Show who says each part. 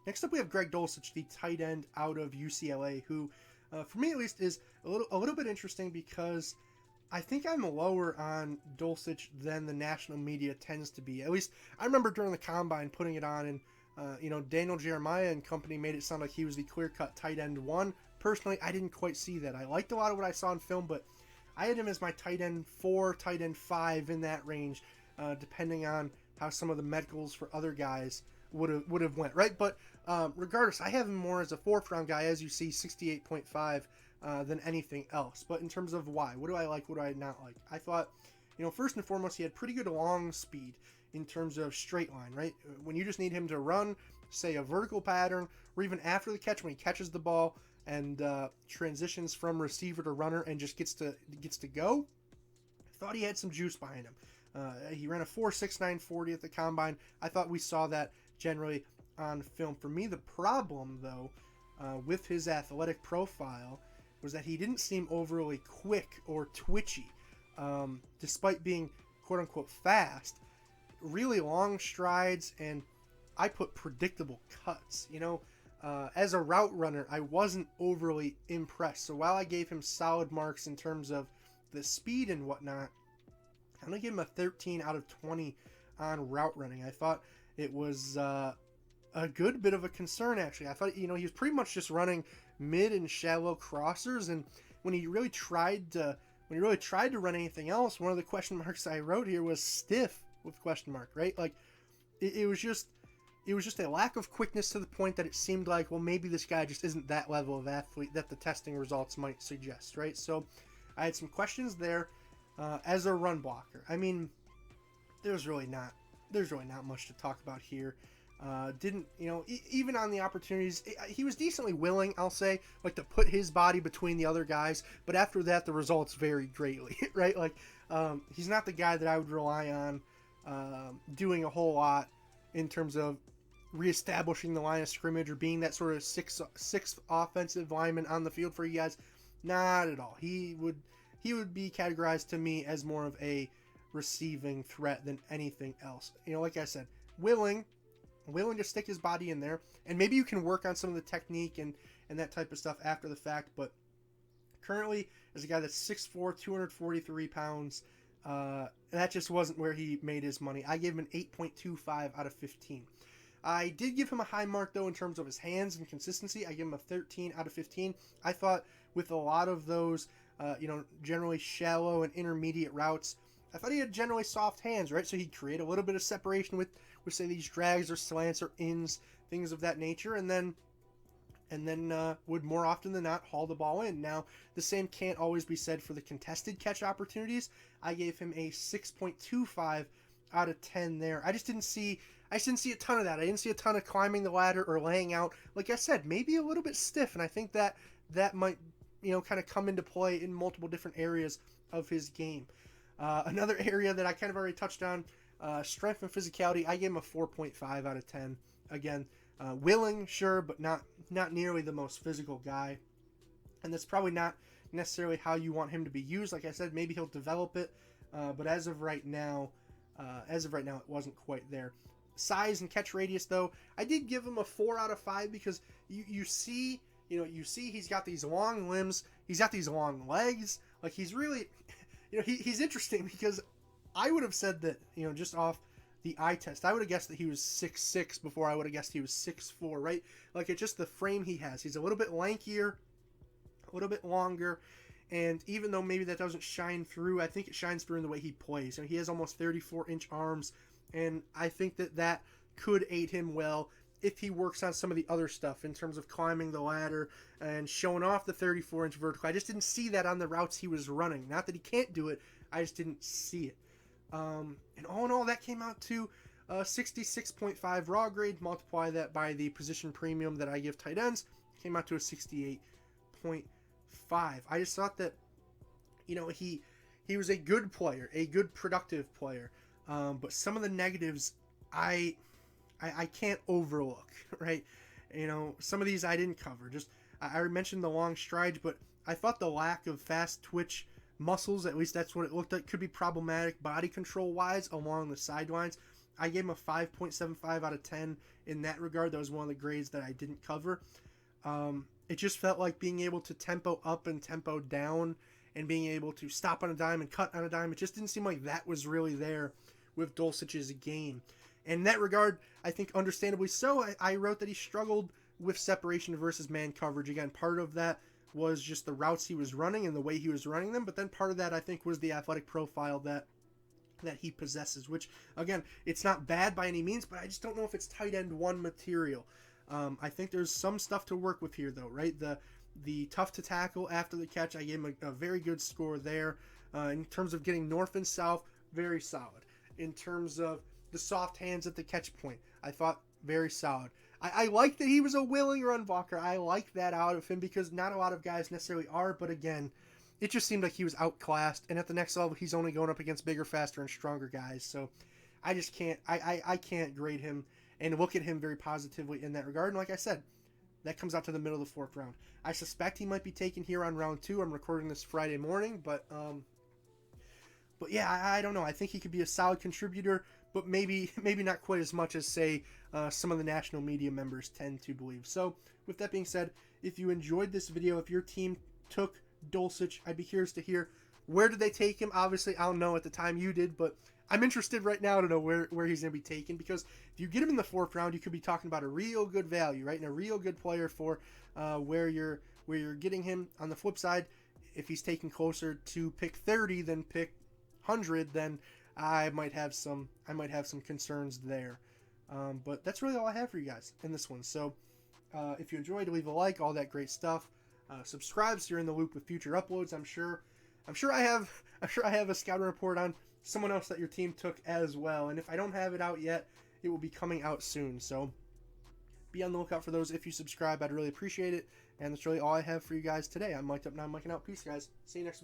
Speaker 1: Next up, we have Greg Dulcich, the tight end out of UCLA, who, for me at least, is a little bit interesting because I think I'm lower on Dulcich than the national media tends to be. At least I remember during the combine putting it on, and Daniel Jeremiah and company made it sound like he was the clear-cut tight end one. Personally, I didn't quite see that. I liked a lot of what I saw in film, but I had him as my tight end 4, tight end 5 in that range, depending on how some of the medicals for other guys would have went, right? But regardless, I have him more as a 4th round guy, as you see, 68.5 than anything else. But in terms of why, what do I like, what do I not like? I thought, first and foremost, he had pretty good long speed in terms of straight line, right? When you just need him to run, say, a vertical pattern, or even after the catch, when he catches the ball and transitions from receiver to runner and just gets to go, I thought he had some juice behind him. He ran a 4.69 40 at the combine. I thought we saw that generally on film. For me, the problem, though, with his athletic profile was that he didn't seem overly quick or twitchy, despite being quote-unquote fast. Really long strides, and I put predictable cuts. As a route runner, I wasn't overly impressed. So while I gave him solid marks in terms of the speed and whatnot, I'm going to give him a 13 out of 20 on route running. I thought it was a good bit of a concern, actually. I thought, he was pretty much just running mid and shallow crossers, and when he really tried to run anything else, one of the question marks I wrote here was stiff with question mark, right? Like it was just a lack of quickness to the point that it seemed like, well, maybe this guy just isn't that level of athlete that the testing results might suggest, right? So I had some questions there. As a run blocker, I mean, there's really not much to talk about here. Even on the opportunities, he was decently willing, I'll say, like to put his body between the other guys, but after that, the results varied greatly, right? Like, he's not the guy that I would rely on doing a whole lot in terms of reestablishing the line of scrimmage or being that sort of sixth offensive lineman on the field for you guys. Not at all. He would be categorized to me as more of a receiving threat than anything else. Like I said, willing to stick his body in there, and maybe you can work on some of the technique and that type of stuff after the fact, but currently, as a guy that's 6'4", 243 pounds, that just wasn't where he made his money. I gave him an 8.25 out of 15. I did give him a high mark, though, in terms of his hands and consistency. I gave him a 13 out of 15. I thought with a lot of those, generally shallow and intermediate routes, I thought he had generally soft hands, right? So he'd create a little bit of separation with say, these drags or slants or ins, things of that nature, and then would more often than not haul the ball in. Now, the same can't always be said for the contested catch opportunities. I gave him a 6.25 out of 10 there. I didn't see a ton of that. I didn't see a ton of climbing the ladder or laying out. Like I said, maybe a little bit stiff, and I think that might, kind of come into play in multiple different areas of his game. Another area that I kind of already touched on, strength and physicality, I gave him a 4.5 out of 10. Again, willing, sure, but not nearly the most physical guy. And that's probably not necessarily how you want him to be used. Like I said, maybe he'll develop it, but as of right now, it wasn't quite there. Size and catch radius, though, I did give him a 4 out of 5 because you see he's got these long limbs, he's got these long legs. Like, he's really, he's interesting because I would have said that, just off the eye test, I would have guessed that he was 6'6" before I would have guessed he was 6'4", right? Like, it's just the frame he has. He's a little bit lankier, a little bit longer, and even though maybe that doesn't shine through, I think it shines through in the way he plays. He has almost 34-inch arms, and I think that could aid him well if he works on some of the other stuff in terms of climbing the ladder and showing off the 34-inch vertical. I just didn't see that on the routes he was running. Not that he can't do it, I just didn't see it. And all in all, that came out to 66.5 raw grade. Multiply that by the position premium that I give tight ends, came out to a 68.5. I just thought that, he was a good player, a good productive player. But some of the negatives I can't overlook, right? Some of these I didn't cover. Just I mentioned the long strides, but I thought the lack of fast twitch muscles, at least that's what it looked like, could be problematic body control wise along the sidelines. I gave him a 5.75 out of 10 in that regard. That was one of the grades that I didn't cover. It just felt like being able to tempo up and tempo down and being able to stop on a dime and cut on a dime. It just didn't seem like that was really there with Dulcich's game. And in that regard, I think understandably so, I wrote that he struggled with separation versus man coverage. Again, part of that was just the routes he was running and the way he was running them, but then part of that I think was the athletic profile that he possesses, which again, it's not bad by any means, but I just don't know if it's tight end one material. I think there's some stuff to work with here though, right? The tough to tackle after the catch, I gave him a very good score there. In terms of getting north and south, very solid. In terms of the soft hands at the catch point, I thought very solid. I like that he was a willing run blocker. I like that out of him because not a lot of guys necessarily are, but again, it just seemed like he was outclassed, and at the next level, he's only going up against bigger, faster, and stronger guys. So I just can't, I can't grade him and look at him very positively in that regard. And like I said, that comes out to the middle of the 4th round. I suspect he might be taken here on round 2. I'm recording this Friday morning, but yeah, I don't know. I think he could be a solid contributor, but maybe not quite as much as, say, some of the national media members tend to believe. So with that being said, if you enjoyed this video, if your team took Dulcich, I'd be curious to hear, where did they take him? Obviously, I'll know at the time you did, but I'm interested right now to know where he's going to be taken, because if you get him in the 4th round, you could be talking about a real good value, right? And a real good player for where you're getting him. On the flip side, if he's taken closer to pick 30 than pick 100, then I might have some concerns there. But that's really all I have for you guys in this one. So if you enjoyed, leave a like, all that great stuff. Subscribe so you're in the loop with future uploads. I'm sure I have a scouting report on someone else that your team took as well. And if I don't have it out yet, it will be coming out soon. So be on the lookout for those. If you subscribe, I'd really appreciate it. And that's really all I have for you guys today. I'm mic'd up now, I'm mic'ing out. Peace, guys. See you next week.